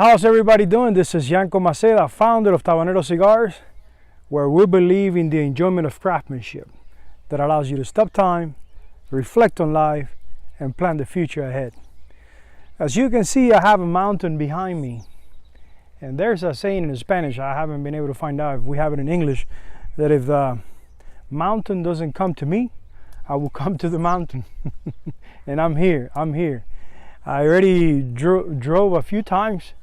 How's everybody doing? This is Yanko Maceda, founder of Tabanero Cigars, where we believe in the enjoyment of craftsmanship that allows you to stop time, reflect on life, and plan the future ahead. As you can see, I have a mountain behind me, and there's a saying in Spanish, I haven't been able to find out if we have it in English, that if the mountain doesn't come to me, I will come to the mountain. And I'm here. I already drove a few times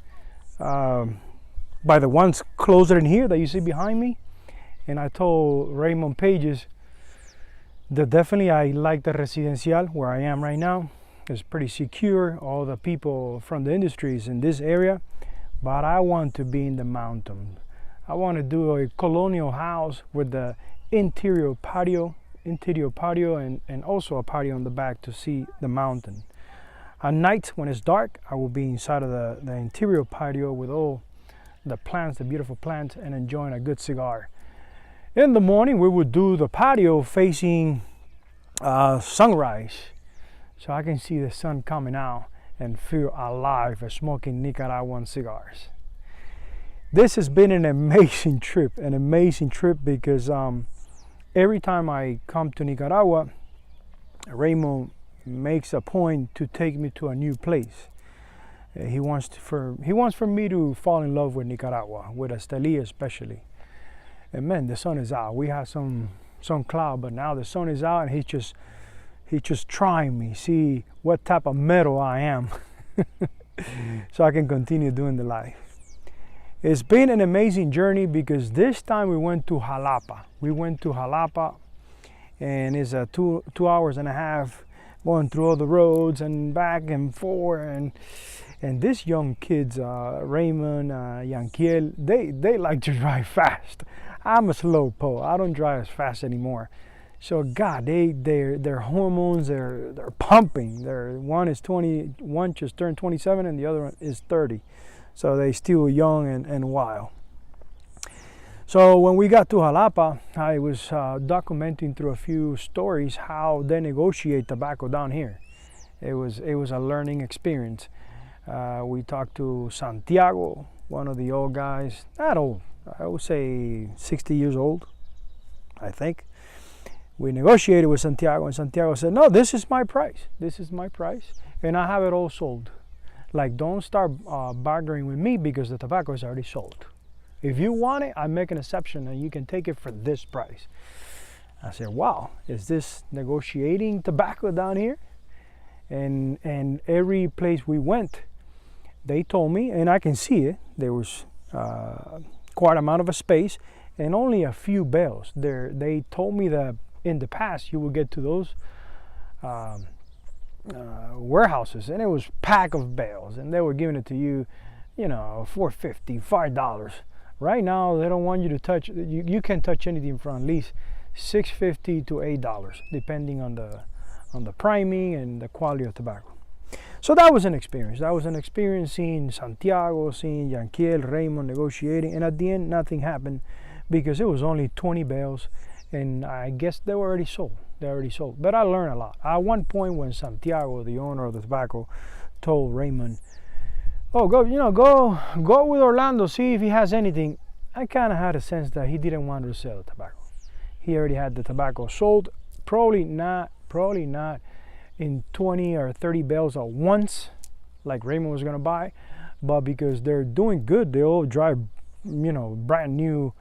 by the ones closer in here that you see behind me, and I told Raymond Pages that definitely I like the residencial where I am right now. It's pretty secure, all the people from the industries in this area, but I want to be in the mountain. I want to do a colonial house with the interior patio and also a patio on the back to see the mountain. At night, when it's dark, I will be inside of the interior patio with all the plants, the beautiful plants, and enjoying a good cigar. In the morning, we would do the patio facing sunrise, so I can see the sun coming out and feel alive smoking Nicaraguan cigars. This has been an amazing trip because every time I come to Nicaragua, Raymond makes a point to take me to a new place. He wants for me to fall in love with Nicaragua, with Esteli especially. And man, the sun is out. We had some cloud, but now the sun is out, and he's just trying me, see what type of metal I am, so I can continue doing the life. It's been an amazing journey because this time we went to Jalapa. And it's a two hours and a half going through all the roads and back and forth, and these young kids, Raymond, Yankiel, they like to drive fast. I'm a slow po. I don't drive as fast anymore. So God, their hormones, they're pumping. One just turned 27, and the other one is 30. So they still young and wild. So when we got to Jalapa, I was documenting through a few stories how they negotiate tobacco down here. It was a learning experience. We talked to Santiago, one of the old guys, not old, I would say 60 years old, I think. We negotiated with Santiago, and Santiago said, no, this is my price, and I have it all sold. Like, don't start bartering with me because the tobacco is already sold. If you want it, I make an exception and you can take it for this price. I said, wow, is this negotiating tobacco down here? And every place we went, they told me, and I can see it, there was quite amount of a space and only a few bales. They told me that in the past you would get to those warehouses and it was pack of bales, and they were giving it to you, $4.50, $5. Right now, they don't want you to touch. You can't touch anything from at least $6.50 to $8, depending on the priming and the quality of tobacco. So that was an experience. Seeing Santiago, seeing Yankiel, Raymond negotiating, and at the end, nothing happened because it was only 20 bales, and I guess they were already sold. But I learned a lot. At one point, when Santiago, the owner of the tobacco, told Raymond, oh, go with Orlando, see if he has anything. I kind of had a sense that he didn't want to sell the tobacco. He already had the tobacco sold, probably not in 20 or 30 bales at once, like Raymond was going to buy, but because they're doing good, they all drive, brand new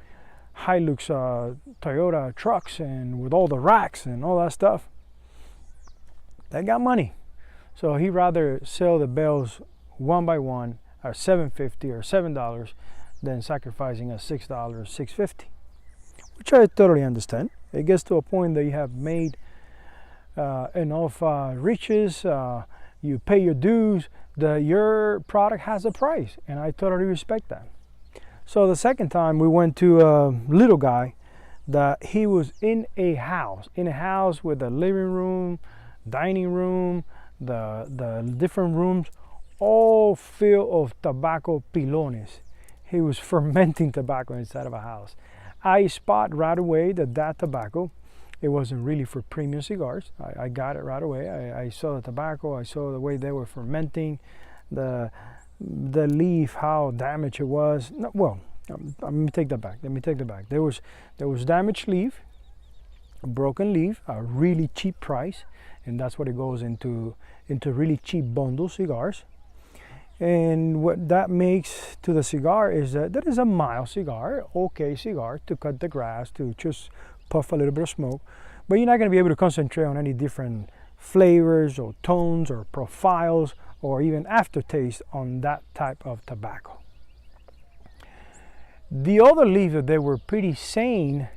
Hilux Toyota trucks, and with all the racks and all that stuff, they got money. So he'd rather sell the bales one by one at $7.50 or $7 than sacrificing at $6, $6.50, which I totally understand. It gets to a point that you have made enough riches, you pay your dues, that your product has a price, and I totally respect that. So the second time we went to a little guy that he was in a house with a living room, dining room, the different rooms, all filled of tobacco pilones. He was fermenting tobacco inside of a house. I spot right away that tobacco, it wasn't really for premium cigars. I got it right away. I saw the tobacco, I saw the way they were fermenting, the the leaf, how damaged it was. No, well, let me take that back. There was damaged leaf, a broken leaf, a really cheap price, and that's what it goes into really cheap bundle cigars. And what that makes to the cigar is that that is a mild cigar, okay cigar to cut the grass, to just puff a little bit of smoke, but you're not going to be able to concentrate on any different flavors or tones or profiles or even aftertaste on that type of tobacco. The other leaf that they were pretty sane,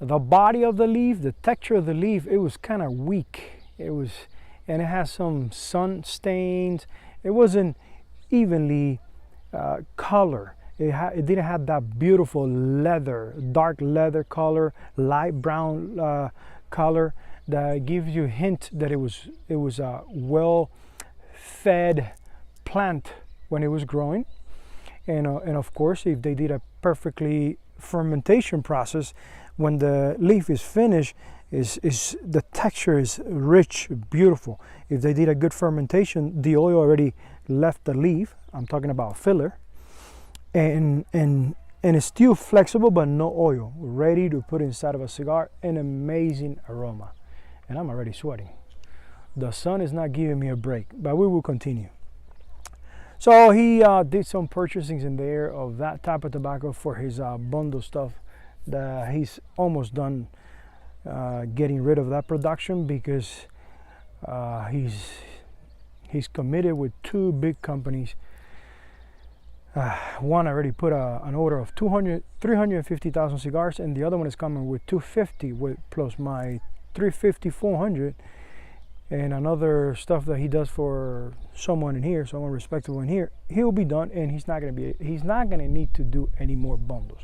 the body of the leaf, the texture of the leaf, it was kind of weak. And it has some sun stains. It wasn't evenly color. It didn't have that beautiful leather, dark leather color, light brown color that gives you a hint that it was a well-fed plant when it was growing. And of course, if they did a perfectly fermentation process, when the leaf is finished, the texture is rich, beautiful. If they did a good fermentation, the oil already left the leaf. I'm talking about filler, and it's still flexible but no oil, ready to put inside of a cigar. An amazing aroma, and I'm already sweating. The sun is not giving me a break, but we will continue. So he did some purchasing in there of that type of tobacco for his bundle stuff. That he's almost done getting rid of that production, because he's committed with two big companies. One already put an order of 350,000 cigars, and the other one is coming with 250 plus my 350, 400, and another stuff that he does for someone respectable in here. He'll be done, and he's not gonna need to do any more bundles.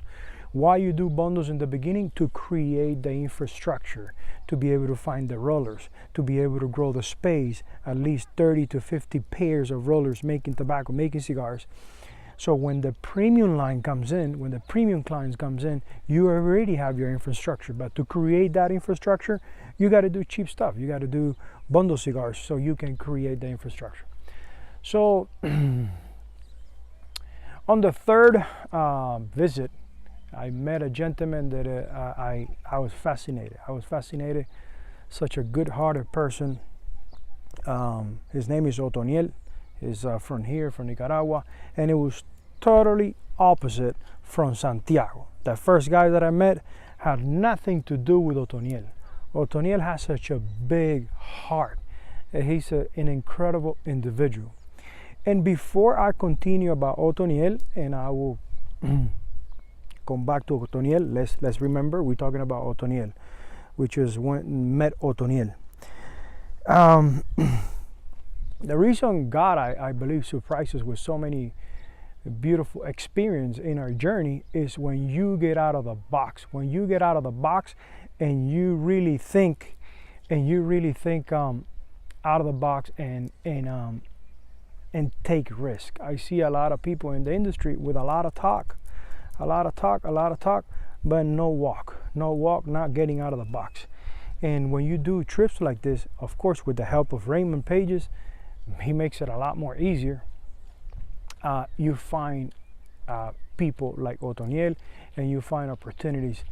Why you do bundles in the beginning? To create the infrastructure, to be able to find the rollers, to be able to grow the space, at least 30 to 50 pairs of rollers making tobacco, making cigars. So when the premium line comes in, when the premium clients comes in, you already have your infrastructure. But to create that infrastructure, you got to do cheap stuff. You got to do bundle cigars so you can create the infrastructure. So on the third visit, I met a gentleman that I was fascinated. Such a good-hearted person. His name is Otoniel. He's from here, from Nicaragua, and it was totally opposite from Santiago. The first guy that I met had nothing to do with Otoniel. Otoniel has such a big heart. He's an incredible individual. And before I continue about Otoniel, and I will come back to Otoniel, let's remember we're talking about Otoniel, which is when met Otoniel. The reason God, I believe, surprises with so many beautiful experience in our journey is when you get out of the box. When you get out of the box and you really think out of the box and take risk. I see a lot of people in the industry with a lot of talk, but no walk, not getting out of the box. And when you do trips like this, of course, with the help of Raymond Pages, he makes it a lot more easier. You find people like Otoniel, and you find opportunities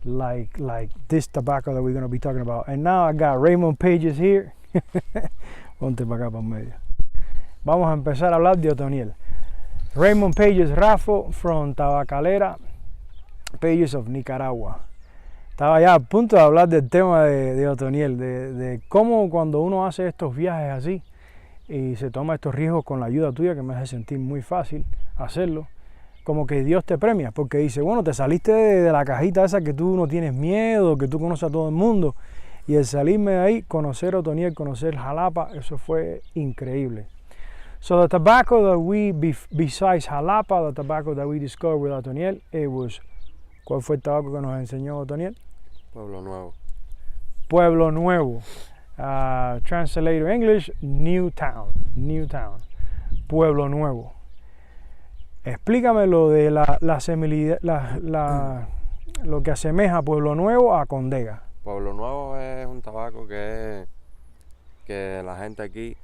like this tobacco that we're going to be talking about. And now I got Raymond Pages here. Ponte para acá para medio. Vamos a empezar a hablar de Otoniel. Raymond Pages Raffo from Tabacalera Pages of Nicaragua. Estaba ya a punto de hablar del tema de Otoniel, de cómo cuando uno hace estos viajes así y se toma estos riesgos con la ayuda tuya, que me hace sentir muy fácil hacerlo, como que Dios te premia, porque dice, bueno, te saliste de la cajita esa que tú no tienes miedo, que tú conoces a todo el mundo, y el salirme de ahí, conocer Otoniel, conocer Jalapa, eso fue increíble. So the tobacco that besides Jalapa, the tobacco that we discovered with Otoniel, it was, ¿cuál fue el tabaco que nos enseñó Otoniel? Pueblo Nuevo. Pueblo Nuevo. Translator English, New Town. Pueblo Nuevo. Explícame lo de lo que asemeja Pueblo Nuevo a Condega. Pueblo Nuevo es un tabaco que la gente aquí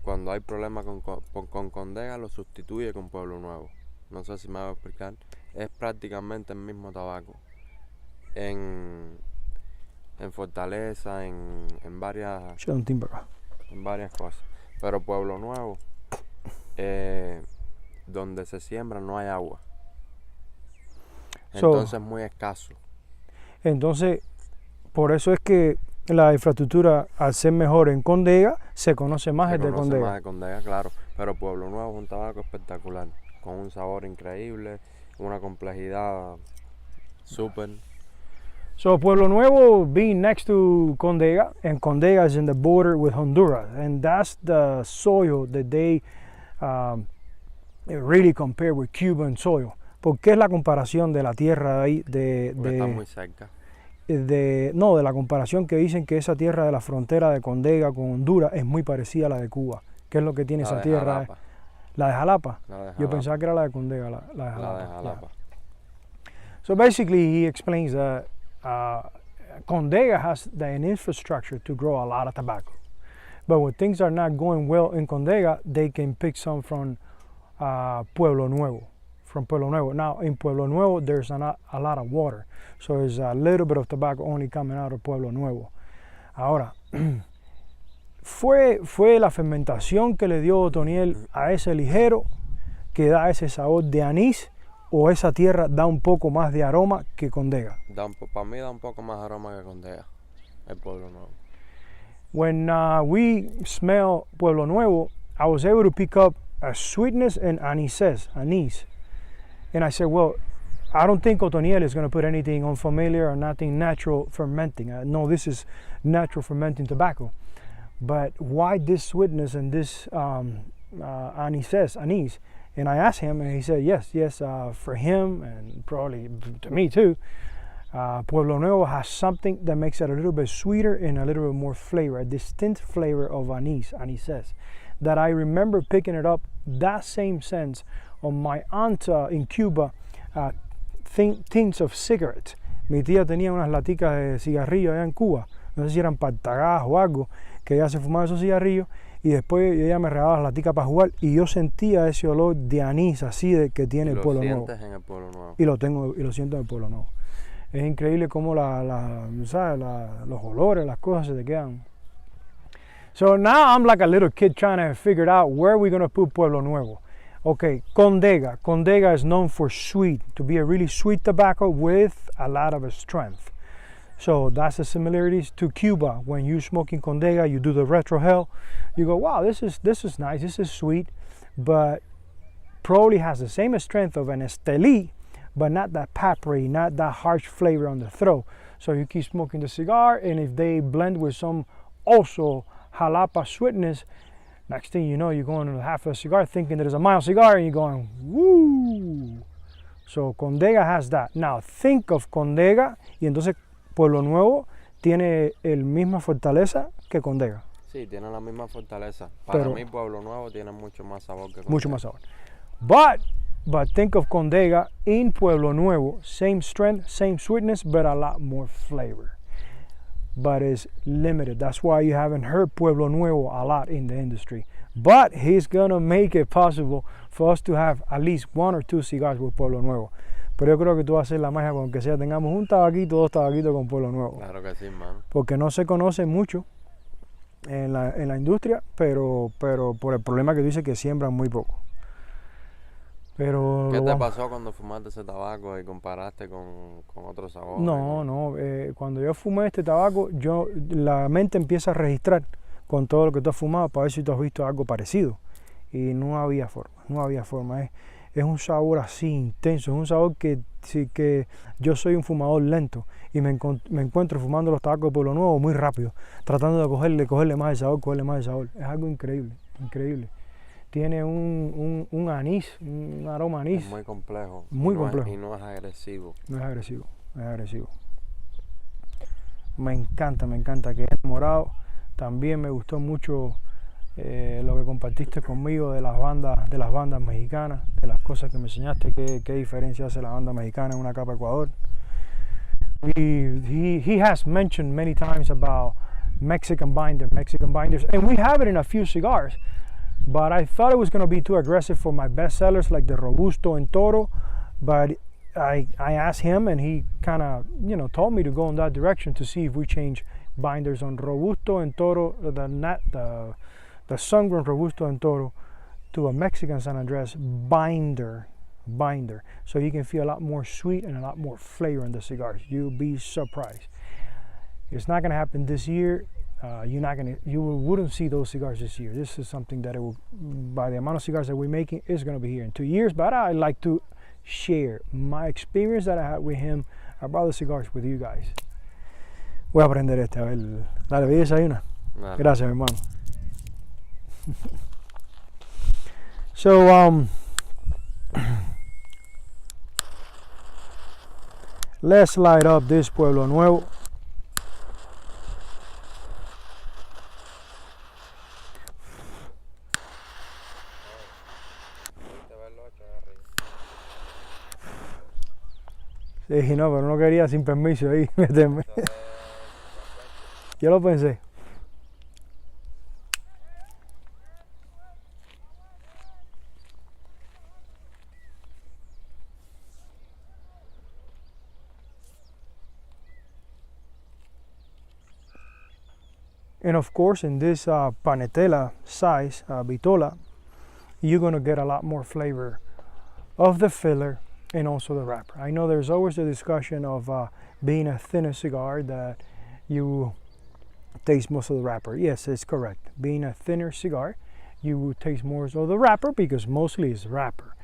cuando hay problemas con Condega, lo sustituye con Pueblo Nuevo. No sé si me voy a explicar. Es prácticamente el mismo tabaco. En fortaleza, en varias cosas. Pero Pueblo Nuevo, donde se siembra no hay agua. Entonces es muy escaso. Entonces, por eso es que la infraestructura, al ser mejor en Condega, se conoce más el de Condega. Se conoce más de Condega, claro. Pero Pueblo Nuevo es un tabaco espectacular, con un sabor increíble, una complejidad súper. So Pueblo Nuevo being next to Condega, and Condega is in the border with Honduras, and that's the soil that they really compare with Cuban soil. Porque es la comparación de la tierra ahí está muy cerca. De la comparación que dicen que esa tierra de la frontera de Condega con Honduras es muy parecida a la de Cuba. ¿Qué es lo que tiene esa tierra? Jalapa. La de Jalapa. Yo pensaba que era la de Condega, la de Jalapa. La de Jalapa. So basically he explains that Condega has an infrastructure to grow a lot of tobacco. But when things are not going well in Condega, they can pick some from Pueblo Nuevo. From Pueblo Nuevo. Now in Pueblo Nuevo there's a lot of water. So there's a little bit of tobacco only coming out of Pueblo Nuevo. Ahora, fue la fermentación que le dio Otoniel a ese ligero que da ese sabor de anís, o esa tierra da un poco más de aroma que Condega. Para mí da un poco más aroma que Condega, el Pueblo Nuevo. When we smell Pueblo Nuevo, I was able to pick up a sweetness and anise. And I said, well, I don't think Otoniel is going to put anything unfamiliar or nothing natural fermenting. No, this is natural fermenting tobacco. But why this sweetness and this anise? And I asked him, and he said, yes, for him, and probably to me too, Pueblo Nuevo has something that makes it a little bit sweeter and a little bit more flavor, a distinct flavor of anise, that I remember picking it up, that same sense, on my aunt in Cuba, tins of cigarettes. Mi tía tenía unas laticas de cigarrillos allá en Cuba, no sé si eran partagadas o algo, que ella se fumaba esos cigarrillos, y después ella me regalaba las laticas para jugar, y yo sentía ese olor de anís así de que tiene el Pueblo Nuevo. En el Pueblo Nuevo. Y lo siento en el Pueblo Nuevo. Es increíble cómo los olores, las cosas se te quedan. So now I'm like a little kid trying to figure out where we're going to put Pueblo Nuevo. Okay, Condega. Condega is known for sweet, to be a really sweet tobacco with a lot of strength. So that's the similarities to Cuba. When you smoking Condega, you do the retrohale. You go, wow, this is nice, this is sweet, but probably has the same strength of an Estelí, but not that peppery, not that harsh flavor on the throat. So you keep smoking the cigar, and if they blend with some also Jalapa sweetness, next thing you know, you're going to half a cigar thinking that it's a mild cigar, and you're going, woo! So Condega has that. Now think of Condega, y entonces Pueblo Nuevo tiene el misma fortaleza que Condega. Sí, tiene la misma fortaleza. Para mí Pueblo Nuevo tiene mucho más sabor que Condega. Mucho más sabor. But think of Condega in Pueblo Nuevo, same strength, same sweetness, but a lot more flavor. But it's limited. That's why you haven't heard Pueblo Nuevo a lot in the industry. But he's gonna make it possible for us to have at least 1 or 2 cigars with Pueblo Nuevo. Pero yo creo que tú vas a hacer la magia con que sea tengamos un tabaquito, 2 tabaquitos con Pueblo Nuevo. Claro que sí, mano. Porque no se conoce mucho en la industria, pero por el problema que tú dices que siembran muy poco. Pero ¿qué te pasó cuando fumaste ese tabaco y comparaste con otro sabor? No, cuando yo fumé este tabaco, la mente empieza a registrar con todo lo que tú has fumado para ver si tú has visto algo parecido. Y no había forma. Es un sabor así intenso, es un sabor que yo soy un fumador lento y me encuentro fumando los tabacos de Pueblo Nuevo muy rápido, tratando de cogerle más de sabor, Es algo increíble. Tiene un anís, un aroma anís. Es muy complejo. Muy complejo. Y no es agresivo. No es agresivo. Me encanta que es enamorado. También me gustó mucho lo que compartiste conmigo de las bandas mexicanas, de las cosas que me enseñaste, qué diferencia hace la banda mexicana en una capa Ecuador. He has mentioned many times about Mexican binders, and we have it in a few cigars. but I thought it was going to be too aggressive for my best sellers like the Robusto and Toro. But I asked him, and he kind of told me to go in that direction to see if we change binders on Robusto and Toro, the sun-grown Robusto and Toro, to a Mexican San Andres binder, so you can feel a lot more sweet and a lot more flavor in the cigars. You'll be surprised. It's not going to happen this year. You wouldn't see those cigars this year. This is something that it will, by the amount of cigars that we're making, is going to be here in 2 years. But I like to share my experience that I had with him about the cigars with you guys. Voy a aprender este, a ver. Dale, ¿ves desayuna? Nah. Gracias, hermano. So, let's light up this Pueblo Nuevo. Sí, no, pero no quería sin permiso ahí meterme. Yo lo pensé. And of course, in this panetela size, vitola, you're going to get a lot more flavor of the filler and also the wrapper. I know there's always a discussion of being a thinner cigar that you taste most of the wrapper. Yes, it's correct. Being a thinner cigar, you will taste more of the wrapper because mostly it's wrapper.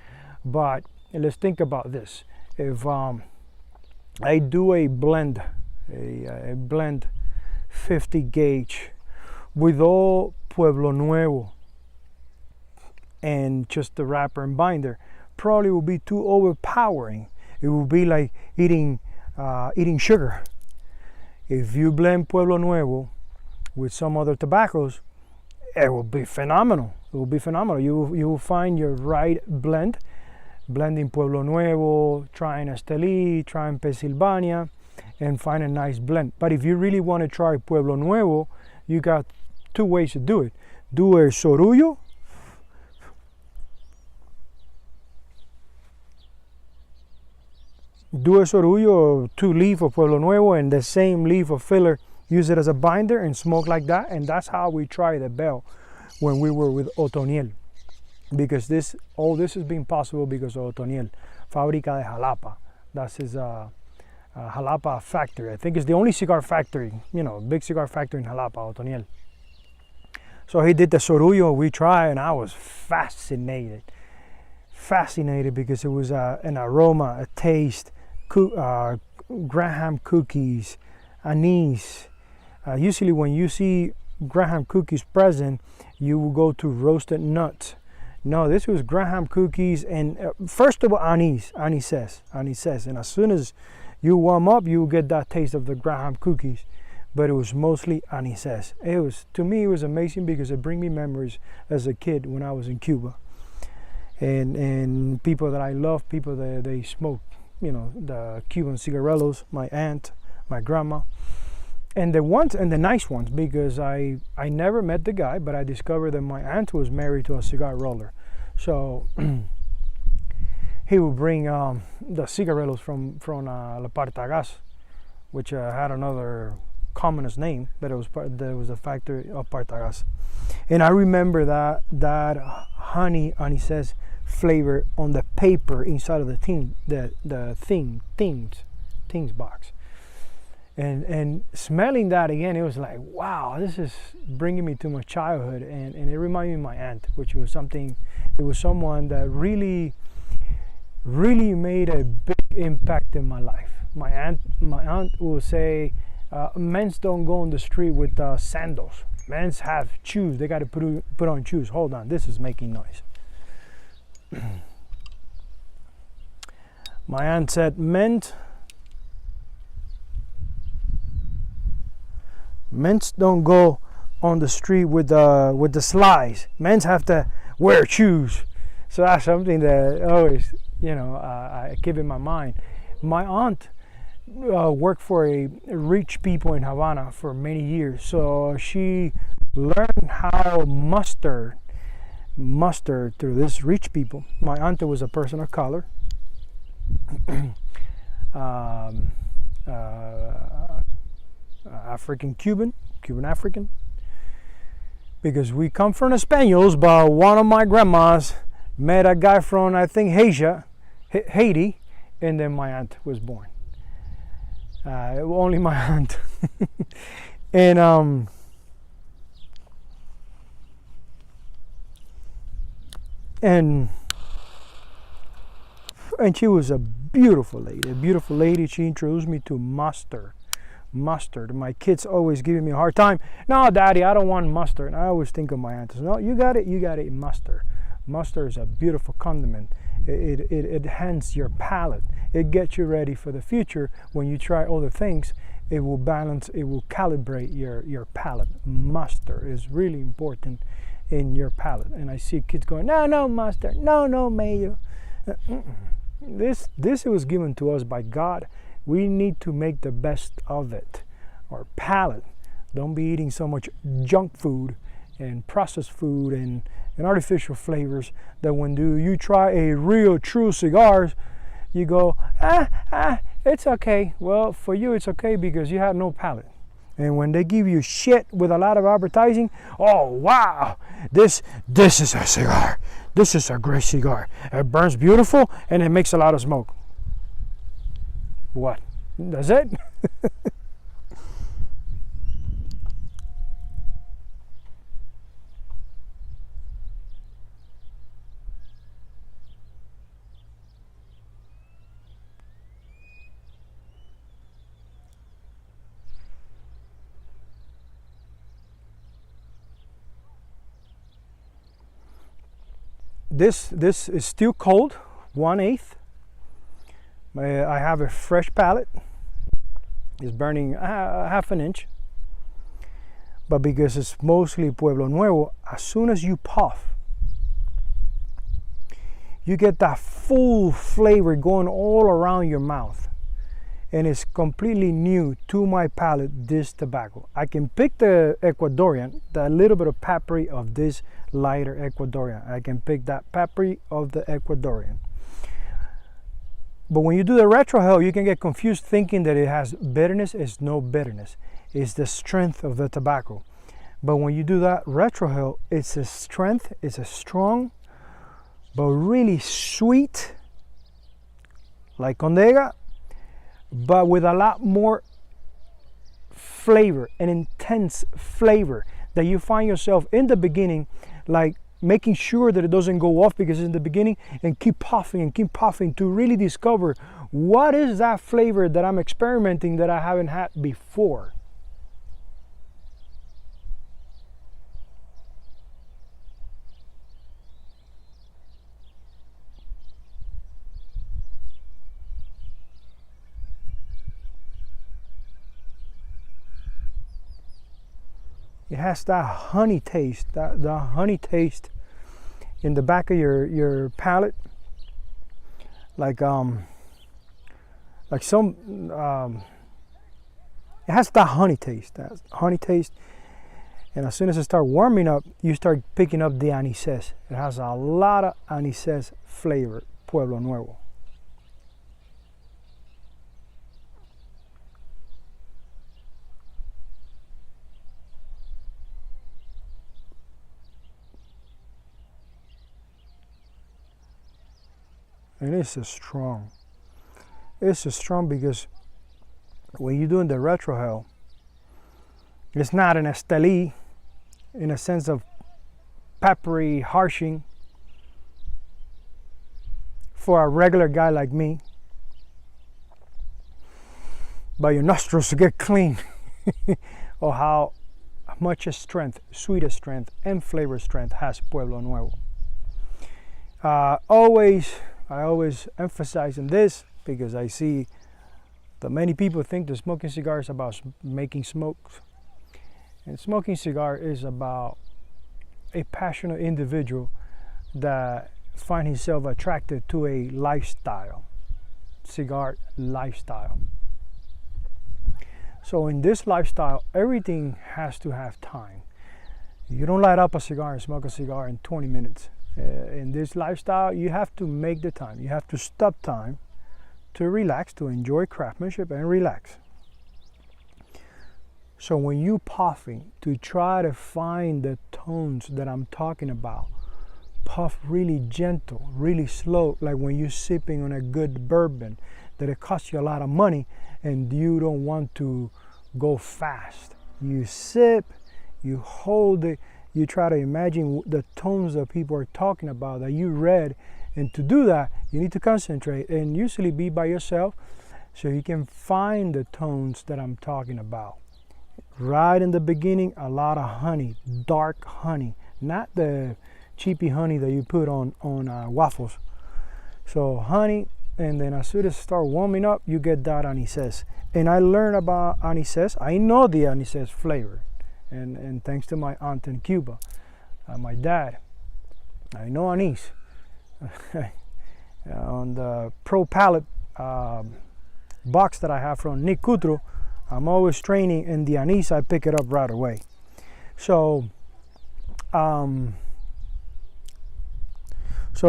But let's think about this. If I do a blend, a blend 50 gauge with all Pueblo Nuevo and just the wrapper and binder, probably will be too overpowering. It will be like eating sugar. If you blend Pueblo Nuevo with some other tobaccos, it will be phenomenal. It will be phenomenal. You will find your right blend, blending Pueblo Nuevo, trying Esteli, trying Pennsylvania, and find a nice blend. But if you really want to try Pueblo Nuevo, you got two ways to do it. Do a sorullo. Do a sorullo, 2 leaf of Pueblo Nuevo and the same leaf of filler. Use it as a binder and smoke like that. And that's how we tried the Bell when we were with Otoniel. Because all this has been possible because of Otoniel, Fábrica de Jalapa. That's his Jalapa factory. I think it's the only cigar factory, big cigar factory in Jalapa, Otoniel. So he did the sorullo, we tried, and I was fascinated because it was an aroma, a taste, Graham cookies, anise. Usually when you see Graham cookies present, you will go to roasted nuts. No, this was Graham cookies, and first of all, anise. And as soon as you warm up, you will get that taste of the Graham cookies. But it was mostly anises. To me, it was amazing because it brings me memories as a kid when I was in Cuba. And people that I love, people that they smoke, the Cuban cigarillos, my aunt, my grandma, and the nice ones, because I never met the guy, but I discovered that my aunt was married to a cigar roller. So he would bring the cigarillos from La Partagas, which had another commonest name, but there was a factory of Partagas. And I remember that honey anises flavor on the paper inside of the things box, and smelling that again, it was like, wow, this is bringing me to my childhood, and it reminded me of my aunt, which was someone that really made a big impact in my life. My aunt will say, men's don't go on the street with sandals. Men's have shoes. They got to put on shoes. Hold on, this is making noise. My aunt said, men's don't go on the street with the slides. Men's have to wear shoes. So that's something that always, I keep in my mind. My aunt worked for a rich people in Havana for many years, so she learned how mustard muster through these rich people. My auntie was a person of color. African Cuban African, because we come from the Spaniards, but one of my grandmas met a guy from, I think, Haiti, and then my aunt was born. Only my aunt. And she was a beautiful lady. She introduced me to mustard. My kids always giving me a hard time. No, Daddy, I don't want mustard. And I always think of my aunt. No, you got it, mustard. Mustard is a beautiful condiment. It enhances your palate. It gets you ready for the future. When you try other things, it will balance, it will calibrate your palate. Mustard is really important in your palate. And I see kids going, no mustard, no mayo. This was given to us by God. We need to make the best of it. Our palate. Don't be eating so much junk food and processed food and artificial flavors that when you try a real true cigars, you go, it's okay. Well, for you it's okay because you have no palate. And when they give you shit with a lot of advertising, oh wow, this is a cigar. This is a great cigar. It burns beautiful and it makes a lot of smoke. What? That's it? This is still cold, 1/8. I have a fresh palate. It's burning half an inch. But because it's mostly Pueblo Nuevo, as soon as you puff, you get that full flavor going all around your mouth. And it's completely new to my palate, this tobacco. I can pick the Ecuadorian, the little bit of papri of this lighter Ecuadorian. I can pick that papri of the Ecuadorian. But when you do the retrohale, you can get confused thinking that it has bitterness. It's no bitterness. It's the strength of the tobacco. But when you do that retrohale, it's a strength, it's a strong, but really sweet, like Condega, but with a lot more flavor, an intense flavor that you find yourself in the beginning, like making sure that it doesn't go off because it's in the beginning, and keep puffing to really discover what is that flavor that I'm experimenting that I haven't had before. It has that honey taste, the honey taste in the back of your palate, like some, it has that honey taste, and as soon as it starts warming up, you start picking up the anises. It has a lot of anises flavor, Pueblo Nuevo. And it's a strong because when you're doing the retrohale, it's not an Esteli in a sense of peppery harshing for a regular guy like me. But your nostrils to get clean. Or how much strength, sweetest strength and flavor strength has Pueblo Nuevo. I always emphasize on this because I see that many people think that smoking cigars is about making smokes. And smoking cigar is about a passionate individual that finds himself attracted to a lifestyle, cigar lifestyle. So in this lifestyle, everything has to have time. You don't light up a cigar and smoke a cigar in 20 minutes. In this lifestyle, you have to make the time. You have to stop time to relax, to enjoy craftsmanship and relax. So when you puffing to try to find the tones that I'm talking about, puff really gentle, really slow, like when you're sipping on a good bourbon that it costs you a lot of money and you don't want to go fast. You sip, you hold it, you try to imagine the tones that people are talking about that you read, and to do that you need to concentrate and usually be by yourself so you can find the tones that I'm talking about. Right in the beginning, a lot of honey, dark honey, not the cheapy honey that you put on waffles. So honey, and then as soon as it start warming up, you get that anise. And I learned about anise. I know the anise flavor, and thanks to my aunt in Cuba, my dad, I know anise. On the Pro Palette box that I have from Nick Cutro, I'm always training in the anise. I pick it up right away. So so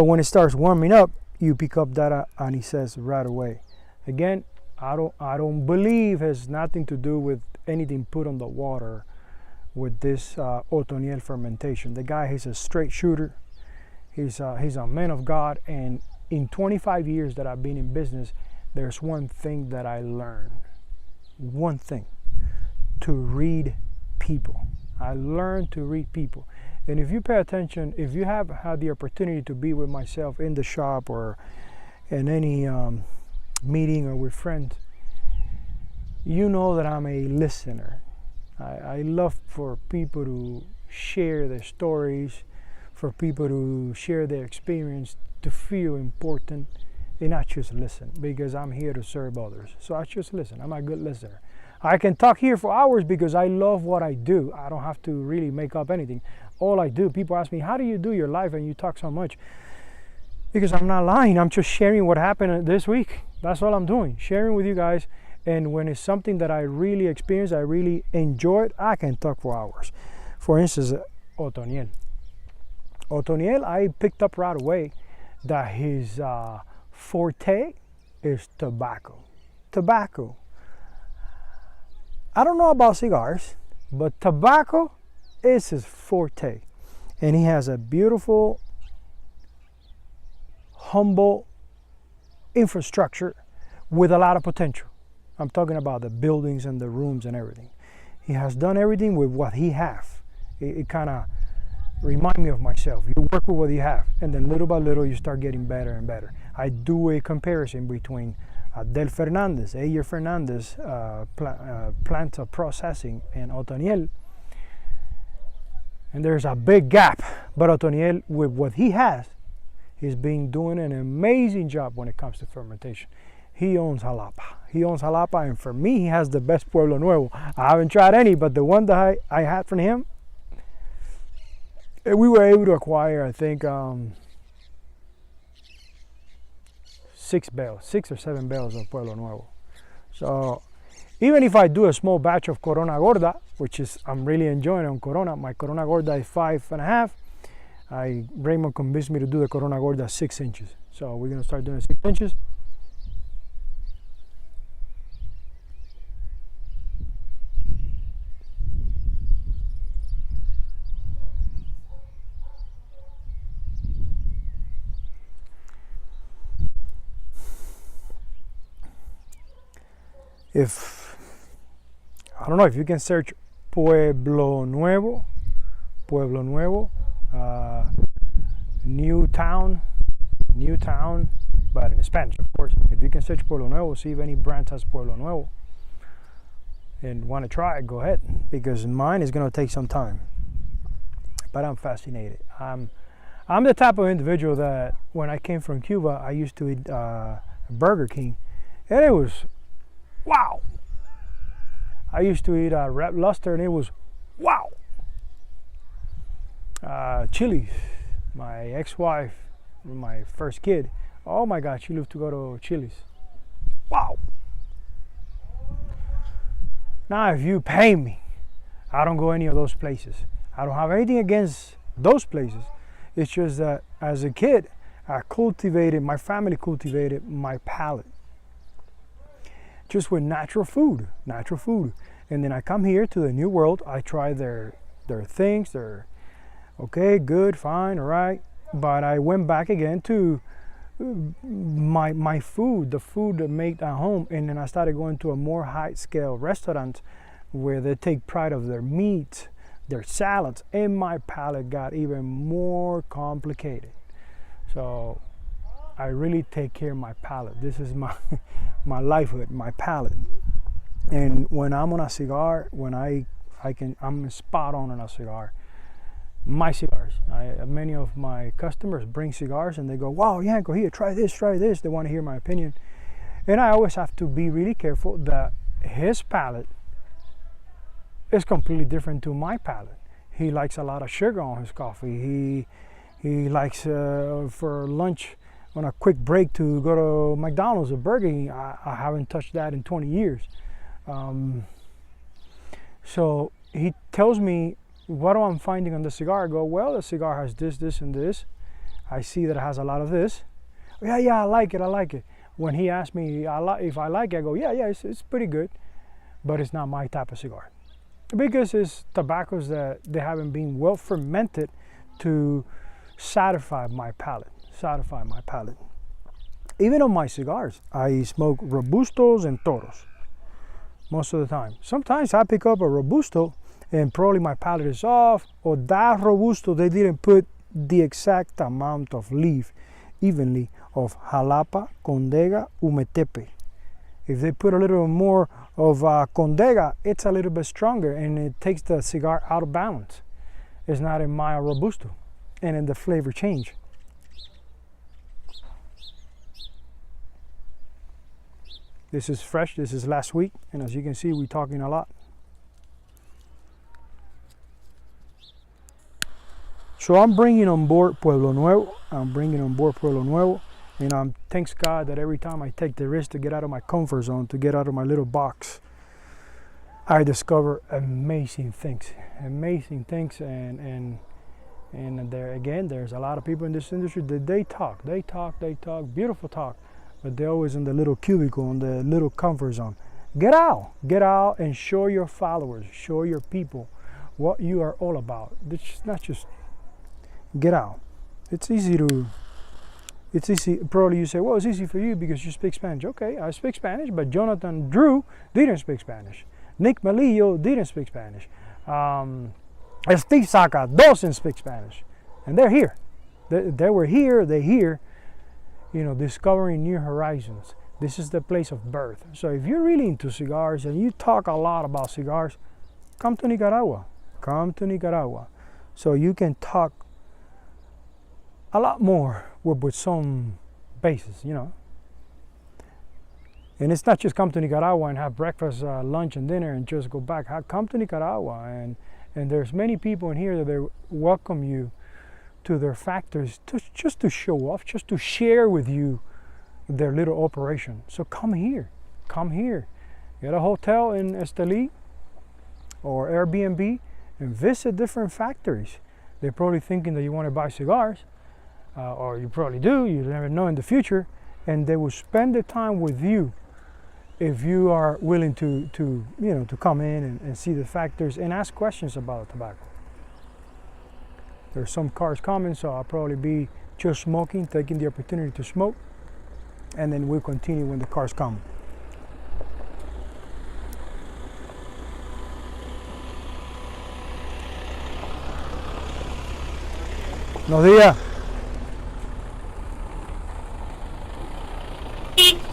when it starts warming up, you pick up that anise right away. Again, I don't believe it has nothing to do with anything put on the water with this Otoniel fermentation. The guy is a straight shooter. He's a man of God, and in 25 years that I've been in business, there's one thing that I learned. One thing: to read people. I learned to read people. And if you pay attention, if you have had the opportunity to be with myself in the shop or in any meeting or with friends, you know that I'm a listener. I love for people to share their stories, for people to share their experience, to feel important, and not just listen, because I'm here to serve others. So I just listen. I'm a good listener. I can talk here for hours because I love what I do. I don't have to really make up anything. All I do, people ask me, how do you do your life and you talk so much? Because I'm not lying. I'm just sharing what happened this week. That's all I'm doing, sharing with you guys. And when it's something that I really experience, I really enjoy it, I can talk for hours. For instance, Otoniel. Otoniel, I picked up right away that his forte is tobacco. Tobacco. I don't know about cigars, but tobacco is his forte. And he has a beautiful, humble infrastructure with a lot of potential. I'm talking about the buildings and the rooms and everything. He has done everything with what he has. It kind of reminds me of myself. You work with what you have, and then little by little you start getting better and better. I do a comparison between Del Fernandez, Ayer Fernandez plant of processing, and Otoniel. And there's a big gap, but Otoniel, with what he has, he's been doing an amazing job when it comes to fermentation. He owns Jalapa. He owns Jalapa, and for me, he has the best Pueblo Nuevo. I haven't tried any, but the one that I had from him, we were able to acquire, I think, 6 or 7 bales of Pueblo Nuevo. So even if I do a small batch of Corona Gorda, which is I'm really enjoying on Corona, my Corona Gorda is 5.5. Raymond convinced me to do the Corona Gorda 6 inches. So we're gonna start doing 6 inches. I don't know if you can search Pueblo Nuevo, New Town, but in Spanish, of course. If you can search Pueblo Nuevo, see if any brand has Pueblo Nuevo, and want to try it, go ahead, because mine is going to take some time. But I'm fascinated. I'm the type of individual that when I came from Cuba, I used to eat Burger King, and it was wow. I used to eat Red Lobster, and it was wow. Chili's. My ex-wife, my first kid, oh my God, she loved to go to Chili's. Wow. Now, if you pay me, I don't go any of those places. I don't have anything against those places. It's just that as a kid, my family cultivated my palate. Just with natural food. And then I come here to the New World, I try their things, they're okay, good, fine, all right. But I went back again to my food, the food that made at home, and then I started going to a more high-scale restaurant where they take pride of their meat, their salads, and my palate got even more complicated. So I really take care of my palate. This is my my lifehood, my palate. And when I'm on a cigar, I'm spot on a cigar. My cigars. Many of my customers bring cigars and they go, wow, Yanko, here, try this. They want to hear my opinion. And I always have to be really careful that his palate is completely different to my palate. He likes a lot of sugar on his coffee. He likes for lunch on a quick break to go to McDonald's or Burger King. I haven't touched that in 20 years. So he tells me what I'm finding on the cigar. I go, well, the cigar has this, and this. I see that it has a lot of this. Yeah, I like it. When he asks me if I like it, I go, yeah, it's pretty good, but it's not my type of cigar. Because it's tobaccos that they haven't been well fermented to satisfy my palate. Even on my cigars, I smoke Robustos and Toros most of the time. Sometimes I pick up a Robusto and probably my palate is off, or that Robusto, they didn't put the exact amount of leaf evenly of Jalapa, Condega, Umetepe. If they put a little more of Condega, it's a little bit stronger and it takes the cigar out of balance. It's not in my Robusto, and in the flavor change. This is fresh, this is last week, and as you can see, we're talking a lot. So I'm bringing on board Pueblo Nuevo, and thanks God that every time I take the risk to get out of my comfort zone, to get out of my little box, I discover amazing things, and there again, there's a lot of people in this industry that they talk, beautiful talk, but they're always in the little cubicle, in the little comfort zone. Get out and show your followers, show your people what you are all about. It's not just get out. It's easy. Probably you say, well, it's easy for you because you speak Spanish. Okay, I speak Spanish, but Jonathan Drew didn't speak Spanish. Nick Melillo didn't speak Spanish. Steve Saka doesn't speak Spanish. And they're here. They're here, discovering new horizons. This is the place of birth. So if you're really into cigars and you talk a lot about cigars, come to Nicaragua. So you can talk a lot more with some basis, And it's not just come to Nicaragua and have breakfast, lunch, and dinner and just go back. Come to Nicaragua, and there's many people in here that they welcome you to their factories just to show off, just to share with you their little operation. So come here. Get a hotel in Esteli or Airbnb and visit different factories. They're probably thinking that you want to buy cigars, or you probably do, you never know in the future, and they will spend the time with you if you are willing to come in and see the factories and ask questions about the tobacco. There's some cars coming, so I'll probably be just smoking, taking the opportunity to smoke, and then we'll continue when the cars come. Buenos días.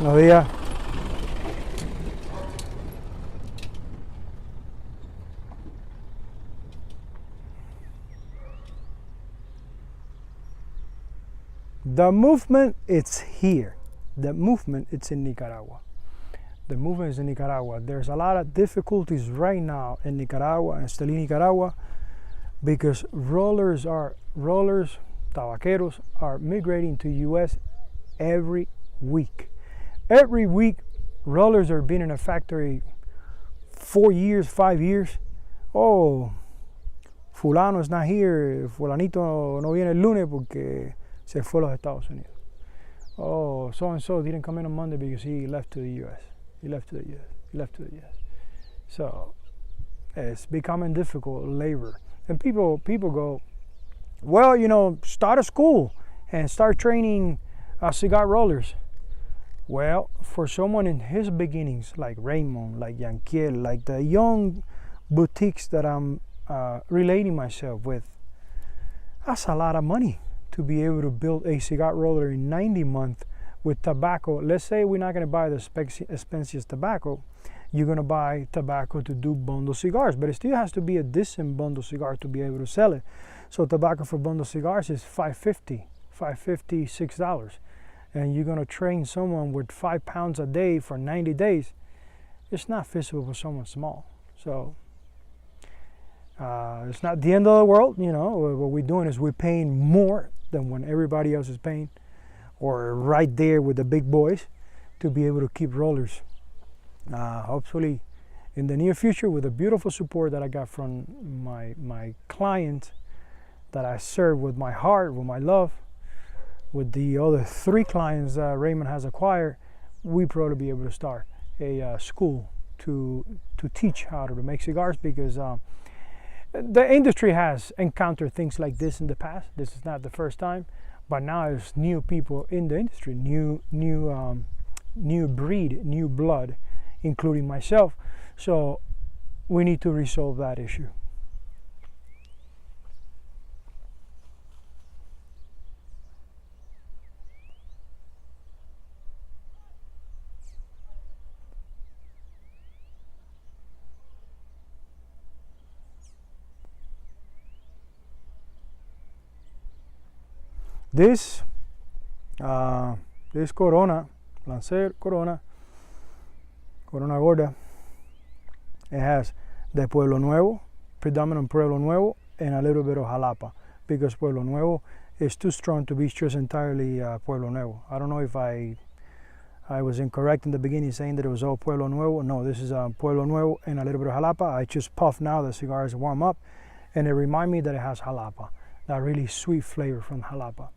Buenos días. The movement, it's here. The movement, it's in Nicaragua. There's a lot of difficulties right now in Nicaragua, in Esteli, Nicaragua, because rollers, tabaqueros, are migrating to U.S. every week. Every week, rollers are being in a factory 4 years, 5 years. fulano is not here, fulanito no viene el lunes porque se fue a los Estados Unidos. Oh, so-and-so didn't come in on Monday because he left to the U.S. He left to the U.S. He left to the U.S. So it's becoming difficult labor. And people go, well, you know, start a school and start training cigar rollers. Well, for someone in his beginnings, like Raymond, like Yanquiel, like the young boutiques that I'm relating myself with, that's a lot of money to be able to build a cigar roller in 90 months with tobacco. Let's say we're not going to buy the expensive tobacco. You're going to buy tobacco to do bundle cigars, but it still has to be a decent bundle cigar to be able to sell it. So tobacco for bundle cigars is $5.50, $6. And you're going to train someone with 5 pounds a day for 90 days. It's not feasible for someone small. So it's not the end of the world, you know. What we're doing is we're paying more than when everybody else is paying, or right there with the big boys, to be able to keep rollers. Hopefully in the near future, with the beautiful support that I got from my clients that I serve with my heart, with my love, with the other 3 clients that Raymond has acquired, we probably be able to start a school to teach how to make cigars, because the industry has encountered things like this in the past. This is not the first time, but now there's new people in the industry, new breed, new blood, including myself. So we need to resolve that issue. This Corona, Lancer Corona Gorda, it has the Pueblo Nuevo, predominant Pueblo Nuevo, and a little bit of Jalapa, because Pueblo Nuevo is too strong to be just entirely Pueblo Nuevo. I don't know if I was incorrect in the beginning saying that it was all Pueblo Nuevo. No, this is Pueblo Nuevo and a little bit of Jalapa. I just puff now, the cigar is warm up, and it reminds me that it has Jalapa, that really sweet flavor from Jalapa.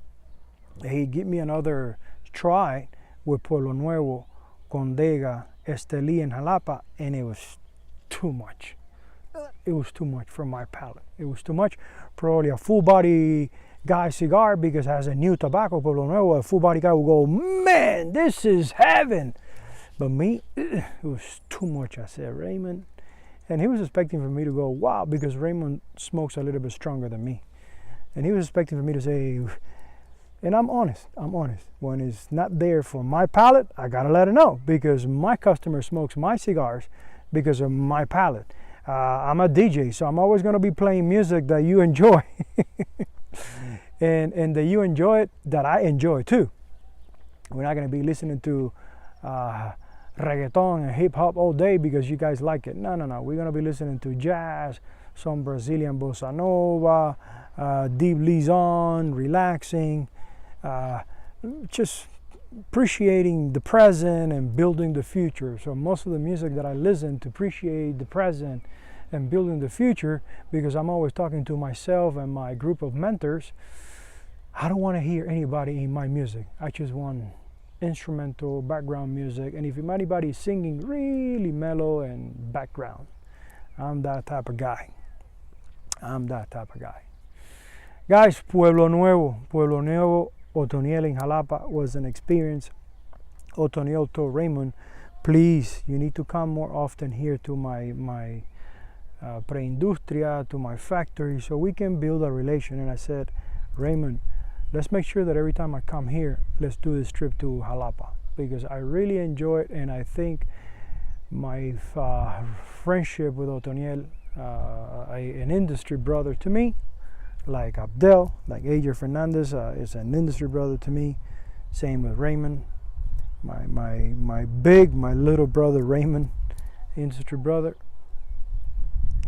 He gave me another try with Pueblo Nuevo, Condega, Esteli, and Jalapa, and it was too much. It was too much for my palate. It was too much. Probably a full body guy cigar, because it has a new tobacco, Pueblo Nuevo. A full body guy will go, man, this is heaven. But me, it was too much. I said, Raymond. And he was expecting for me to go, wow, because Raymond smokes a little bit stronger than me. And he was expecting for me to say, and I'm honest. When it's not there for my palate, I gotta let it know, because my customer smokes my cigars because of my palate. I'm a DJ, so I'm always gonna be playing music that you enjoy, and that you enjoy it, that I enjoy too. We're not gonna be listening to reggaeton and hip hop all day because you guys like it. No. We're gonna be listening to jazz, some Brazilian bossa nova, deep liaison, relaxing. Just appreciating the present and building the future. So most of the music that I listen to appreciate the present and building the future, because I'm always talking to myself and my group of mentors. I don't want to hear anybody in my music. I just want instrumental background music, and if anybody is singing, really mellow and background. I'm that type of guy. Guys, Pueblo Nuevo, Otoniel in Jalapa was an experience. Otoniel told Raymond, please, you need to come more often here to my pre-industria, to my factory, so we can build a relation. And I said, Raymond, let's make sure that every time I come here, let's do this trip to Jalapa, because I really enjoy it, and I think my friendship with Otoniel, an industry brother to me, like Abdel, like AJ Fernandez, is an industry brother to me. Same with Raymond, my little brother Raymond, industry brother.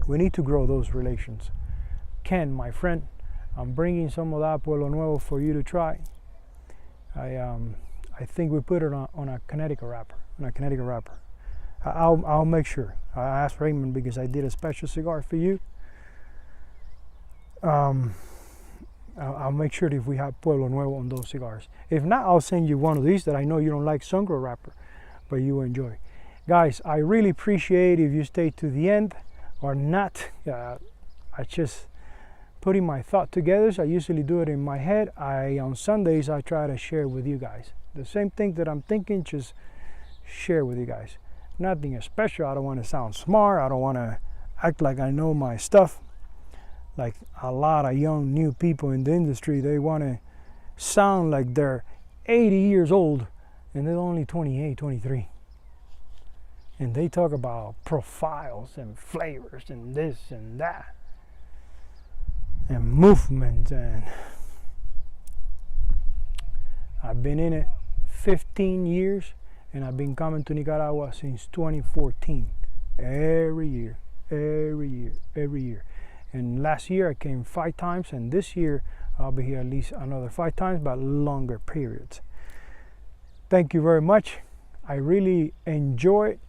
We need to grow those relations. Ken, my friend, I'm bringing some of that Pueblo Nuevo for you to try. I think we put it on a Connecticut wrapper. I'll make sure. I asked Raymond because I did a special cigar for you. I'll make sure that if we have Pueblo Nuevo on those cigars. If not, I'll send you one of these that I know you don't like sun-grown wrapper, but you enjoy. Guys, I really appreciate if you stay to the end or not. I just putting my thought together. So I usually do it in my head. On Sundays, I try to share with you guys. The same thing that I'm thinking, just share with you guys. Nothing special. I don't want to sound smart. I don't want to act like I know my stuff. Like a lot of young new people in the industry, they want to sound like they're 80 years old and they're only 28, 23. And they talk about profiles and flavors and this and that and movement. And I've been in it 15 years and I've been coming to Nicaragua since 2014. Every year. And last year I came 5 times, and this year I'll be here at least another 5 times, but longer periods. Thank you very much. I really enjoyed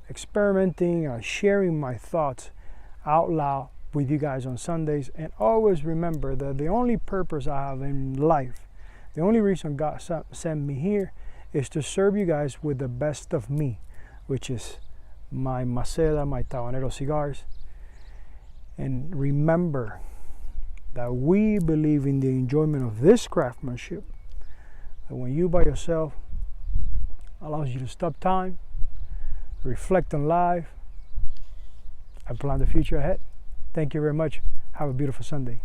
experimenting, sharing my thoughts out loud with you guys on Sundays. And always remember that the only purpose I have in life, the only reason God sent me here, is to serve you guys with the best of me, which is my Maceda, my Tabanero cigars. And remember that we believe in the enjoyment of this craftsmanship, that when you by yourself, allows you to stop time, reflect on life, and plan the future ahead. Thank you very much. Have a beautiful Sunday.